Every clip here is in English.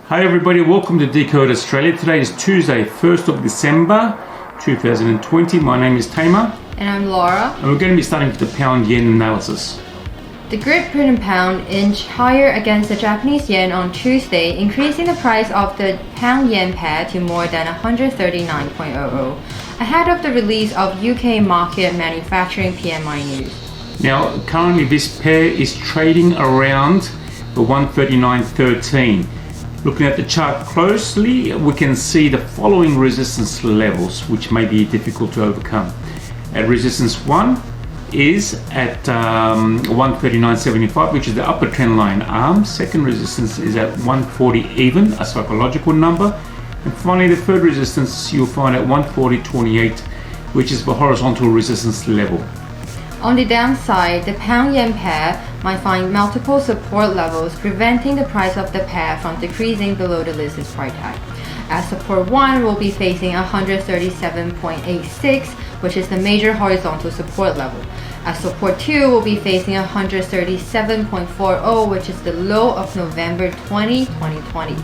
Hi everybody, welcome to Decode Australia. Today is Tuesday, 1st of December 2020. My name is Tamer. And I'm Laura. And we're going to be starting with the pound-yen analysis. The Great Britain pound inched higher against the Japanese yen on Tuesday, increasing the price of the pound-yen pair to more than 139.00, ahead of the release of UK Market Manufacturing PMI news. Now, currently this pair is trading around the 139.13. Looking at the chart closely, we can see the following resistance levels, which may be difficult to overcome. At resistance 1 is at 139.75, which is the upper trend line arm. Second resistance is at 140 even, a psychological number. And finally, the third resistance you'll find at 140.28, which is the horizontal resistance level. On the downside, the pound-yen pair might find multiple support levels, preventing the price of the pair from decreasing below the listed price tag. As support 1 will be facing 137.86, which is the major horizontal support level. As support 2 will be facing 137.40, which is the low of November 2020.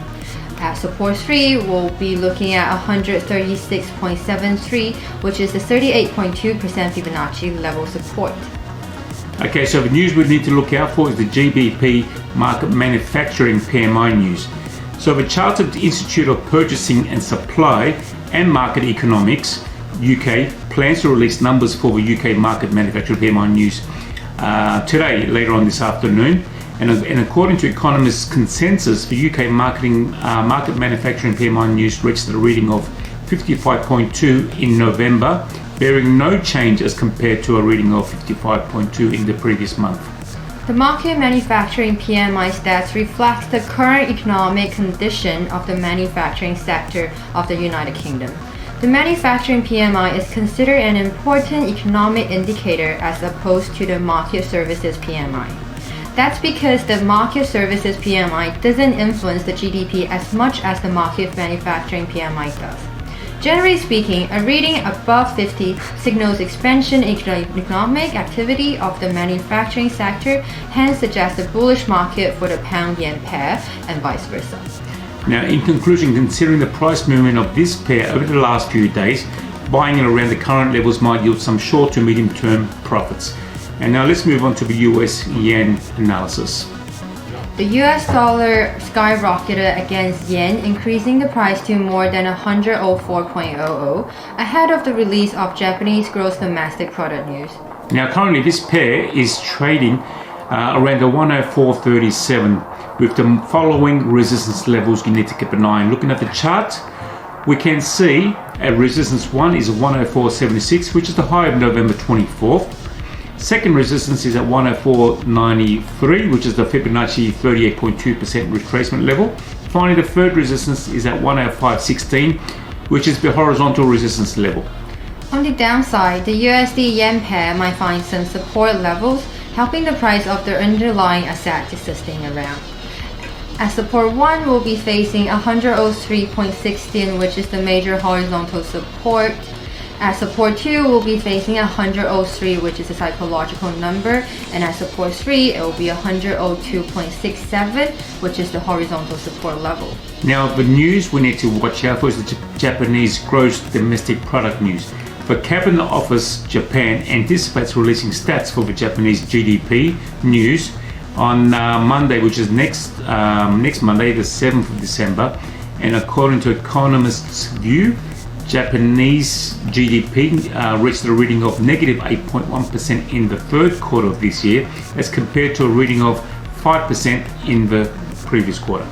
At support 3, we'll be looking at 136.73, which is the 38.2% Fibonacci level support. Okay, so the news we need to look out for is the GBP Market Manufacturing PMI news. So the Chartered Institute of Purchasing and Supply and Market Economics, UK, plans to release numbers for the UK Market Manufacturing PMI news today, later on this afternoon. And according to economists' consensus, the UK Market Manufacturing PMI news reached a reading of 55.2 in November, bearing no change as compared to a reading of 55.2 in the previous month. The Market Manufacturing PMI stats reflects the current economic condition of the manufacturing sector of the United Kingdom. The manufacturing PMI is considered an important economic indicator as opposed to the market services PMI. That's because the market services PMI doesn't influence the GDP as much as the market manufacturing PMI does. Generally speaking, a reading above 50 signals expansion in economic activity of the manufacturing sector, hence suggests a bullish market for the pound-yen pair and vice versa. Now, in conclusion, considering the price movement of this pair over the last few days, buying it around the current levels might yield some short to medium term profits. And now let's move on to the US yen analysis. The US dollar skyrocketed against yen, increasing the price to more than 104.00, ahead of the release of Japanese gross domestic product news. Now currently this pair is trading around the 104.37 with the following resistance levels you need to keep an eye on. Looking at the chart, we can see at resistance 1 is 104.76, which is the high of November 24th. Second resistance is at 104.93, which is the Fibonacci 38.2% retracement level. Finally, the third resistance is at 105.16, which is the horizontal resistance level. On the downside, the USD yen pair might find some support levels, helping the price of the underlying asset to sustain around. As support 1 will be facing 103.16, which is the major horizontal support. As support 2 will be facing 103, which is a psychological number, and as support 3 it will be 102.67, which is the horizontal support level. Now the news we need to watch out for is the Japanese gross domestic product news. The Cabinet Office Japan anticipates releasing stats for the Japanese GDP news on Monday, which is next Monday, the 7th of December, and according to economists' view, Japanese GDP reached a reading of negative 8.1% in the third quarter of this year, as compared to a reading of 5% in the previous quarter.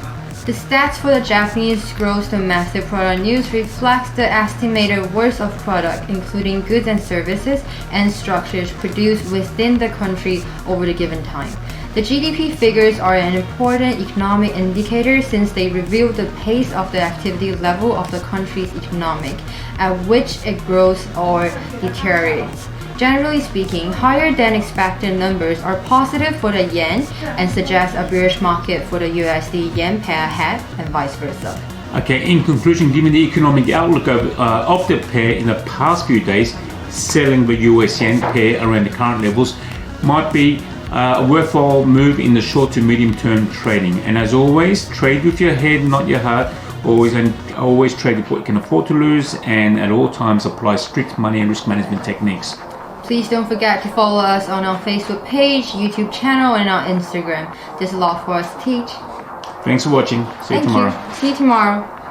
The stats for the Japanese gross domestic product news reflects the estimated worth of product, including goods and services and structures produced within the country over the given time. The GDP figures are an important economic indicator since they reveal the pace of the activity level of the country's economic, at which it grows or deteriorates. Generally speaking, higher than expected numbers are positive for the yen and suggest a bearish market for the USD yen pair ahead and vice versa. Okay, in conclusion, given the economic outlook of the pair in the past few days, selling the US yen pair around the current levels might be a worthwhile move in the short to medium term trading. And as always, trade with your head, not your heart. Always trade with what you can afford to lose, and at all times apply strict money and risk management techniques. Please don't forget to follow us on our Facebook page, YouTube channel, and our Instagram. There's a lot for us to teach. Thanks for watching. See you tomorrow. See you tomorrow.